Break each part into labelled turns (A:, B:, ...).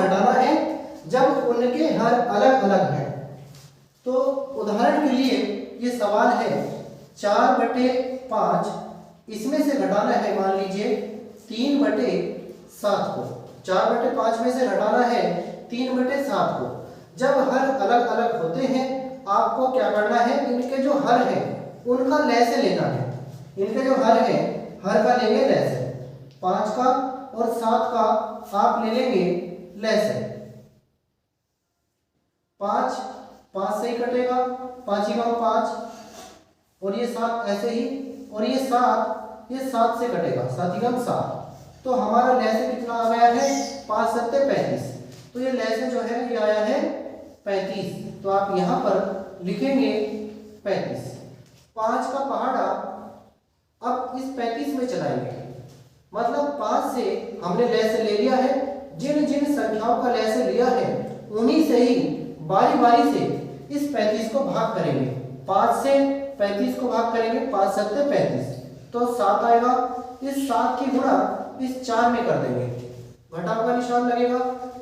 A: घटाना है जब उनके हर अलग अलग हैं। तो उदाहरण के लिए ये सवाल है 4/5, इसमें से घटाना है मान लीजिए 3/7 को। 4/5 में से घटाना है 3/7 को। जब हर अलग अलग होते हैं आपको क्या करना है, इनके जो हर है उनका लैसे लेना है। इनके जो हर है हर का लेंगे लैसे, 5 का और 7 का आप ले लेंगे लैसे। 5 से ही कटेगा, 5 ही 5 और ये 7 ऐसे ही, और ये 7 से कटेगा, 7 ही 7। तो हमारा लैसे कितना आ गया है 5 7 35। तो ये लैसे जो है ये आया है 35। तो आप यहाँ पर लिखेंगे 35। 5 का पहाड़ा अब इस 35 में चलाएंगे, मतलब 5 से हमने लैसे ले लिया है। जिन जिन संख्याओं का लैसे लिया है उन्हीं से ही बारी बारी से इस 35 को भाग करेंगे। 5 से 35 को भाग करेंगे, 5 7 35, तो 7 आएगा। इस 7 की गुणा इस 4 में कर देंगे, घटाव का निशान लगेगा।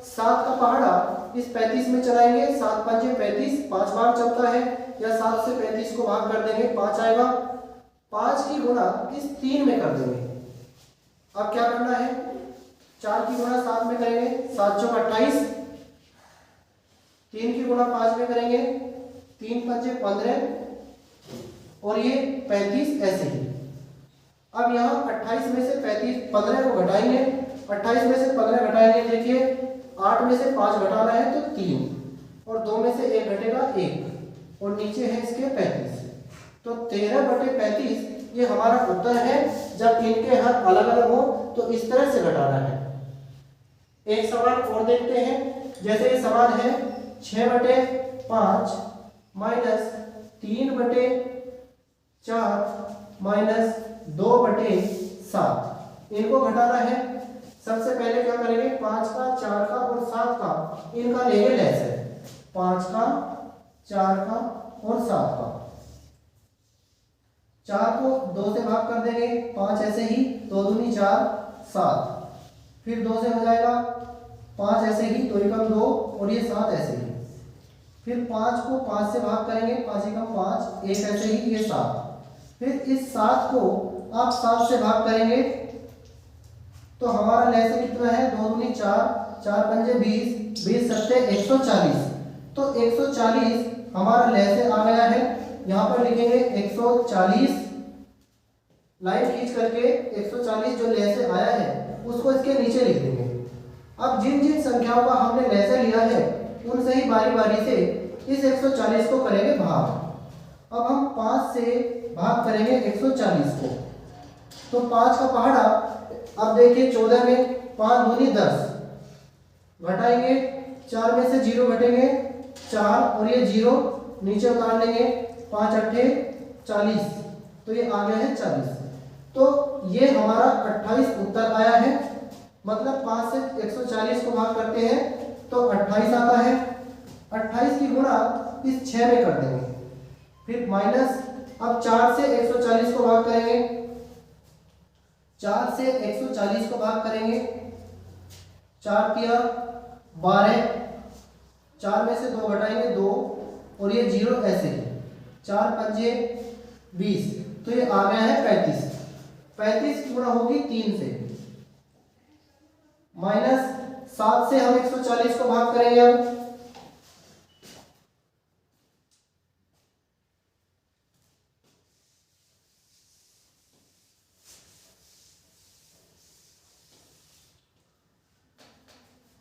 A: 7 का पहाड़ा इस 35 में चलाएंगे, 7 5 35, 5 बार चलता है, या 7 से 35 को भाग कर देंगे, 5 आएगा। 5 की गुणा इस 3 में कर देंगे। अब क्या करना है, 4 की गुणा 7 में करेंगे, 7 चौक 28, 3 की गुणा 5 में करेंगे, 3 5 15, और ये 35 ऐसे ही। अब यहाँ 28 में से 15 को घटाएंगे, 28 में से 15 घटाएंगे, देखिए 8 में से 5 घटाना है तो 3, और 2 में से 1 घटेगा 1, और नीचे है इसके 35। तो 13/35 ये हमारा उत्तर है। जब इनके हर अलग अलग हो तो इस तरह से घटाना है। एक सवाल और देखते हैं, जैसे ये सवाल है 6/5 माइनस 3/4 माइनस 2/7, इनको घटाना है। सबसे पहले क्या करेंगे, 5 का 4 का और 7 का इनका लेंगे लैसे, 5 का 4 का और 7 का। 4 को 2 से भाग कर देंगे, 5 ऐसे ही, 2 दूनी 4 7, फिर 2 से हो जाएगा, 5 ऐसे ही, 2 एकम 2, और ये 7 ऐसे ही। फिर 5 को 5 से भाग करेंगे, 5 एकम 5, 1 ऐसे ही, ये 7। फिर इस 7 को आप 7 से भाग करेंगे तो हमारा लैसे कितना है, 2 दूनी 4, 4 पंजे 20, 20 सत्ते 140। तो 140 हमारा लैसे आ गया है। यहाँ पर लिखेंगे 140, लाइन खींच करके 140 जो लैसे आया है उसको इसके नीचे लिख देंगे। अब जिन जिन संख्याओं का हमने लैसे लिया है उनसे ही बारी बारी से इस 140 को करेंगे भाग। अब हम 5 से भाग करेंगे 140 को, तो 5 का पहाड़ा अब देखिए 14 में 5 दूनी 10, घटाएंगे 4 में से 0 घटेंगे 4, और ये 0 नीचे उतार लेंगे, 5 8 40, तो ये आ गया है 40। तो ये हमारा 28 उत्तर आया है। मतलब 5 से 140 को भाग करते हैं तो 28 आता है। 28 की गुणा इस 6 में कर देंगे, फिर माइनस, अब 4 से 140 को भाग करेंगे, 4 से 140 को भाग करेंगे, 4 तिया 12, 4 में से 2 घटाएंगे 2, और ये 0 ऐसे ही, 4 पंजे 20, तो ये आ गया है 35। 35 की गुणा होगी 3 से, माइनस 7 से हम 140 को भाग करेंगे।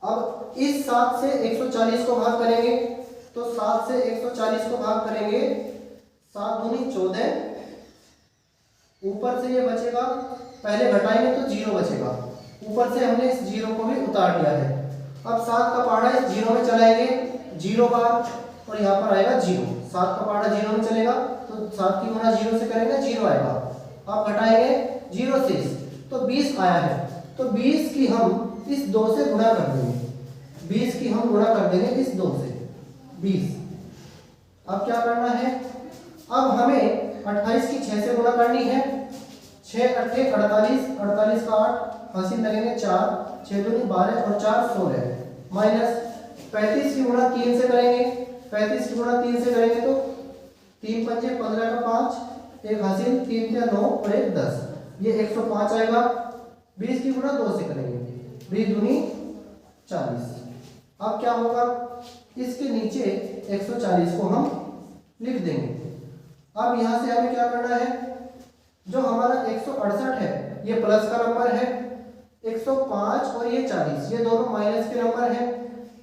A: अब इस 7 से 140 को भाग करेंगे, तो 7 से 140 को भाग करेंगे, 7 दूनी 14, ऊपर से ये बचेगा, पहले घटाएंगे तो 0 बचेगा, ऊपर से हमने इस 0 को भी उतार लिया है। अब 7 का पहाड़ा इस 0 में चलाएंगे 0 बार, और यहाँ पर आएगा 0। 7 का पहाड़ा 0 में चलेगा तो 7 की गुणा 0 से करेंगे 0 आएगा। अब घटाएंगे 0 से, तो 20 आया है। तो 20 की हम इस 2 से गुणा कर देंगे, 20 की हम गुणा कर देंगे इस 2 से, 20। अब क्या करना है, अब हमें 28 की 6 से गुणा करनी है, 6 8 48, 48 का 8 हासिल लगेंगे 4, 6 दूनी 12 और 4 16, माइनस 35 की गुणा 3 से करेंगे, 35 की गुणा 3 से करेंगे तो 3 पंजे 15 का 5, एक हासिल, 3 क्या 9 और एक 10, ये 105 आएगा। 20 की गुणा 2 से करेंगे, 20 दूनी 40। अब क्या होगा, इसके नीचे 140 को हम लिख देंगे। अब यहाँ से हमें क्या करना है, जो हमारा 168 है ये प्लस का नंबर है, 105 और ये 40 ये दोनों माइनस के नंबर हैं।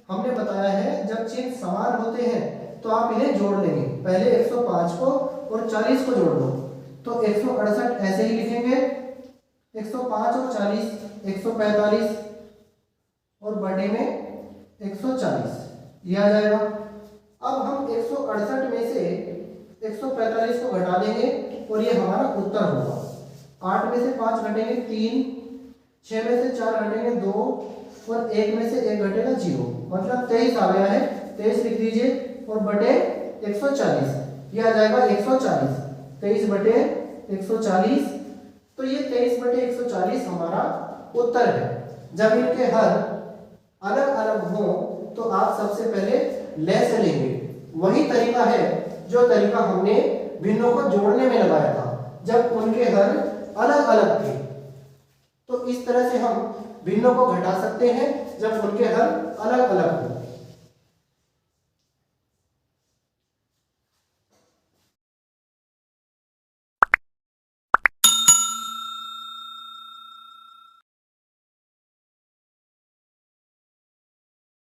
A: हमने बताया है जब चिन्ह समान होते हैं तो आप इन्हें जोड़ लेंगे, पहले 105 को और 40 को जोड़ दो तो 168 ऐसे ही लिखेंगे, 105 और 40 145 और बटे में 140 ये आ जाएगा। अब हम 168 में से 145 को घटा देंगे और ये हमारा उत्तर होगा। 8 में से 5 घटेंगे 3, 6 में से 4 घटेंगे 2 और 1 में से 1 घटेगा 0, मतलब 23 आ गया है। 23 लिख दीजिए और बटे 140 ये आ जाएगा 140, 23 बटे 140, तो ये 23 बटे 140 हमारा उत्तर है। जब इनके हर अलग अलग हो तो आप सबसे पहले ले से लेंगे, वही तरीका है जो तरीका हमने भिन्नों को जोड़ने में लगाया था जब उनके हर अलग अलग थे। तो इस तरह से हम भिन्नों को घटा सकते हैं जब उनके हर अलग अलग हो।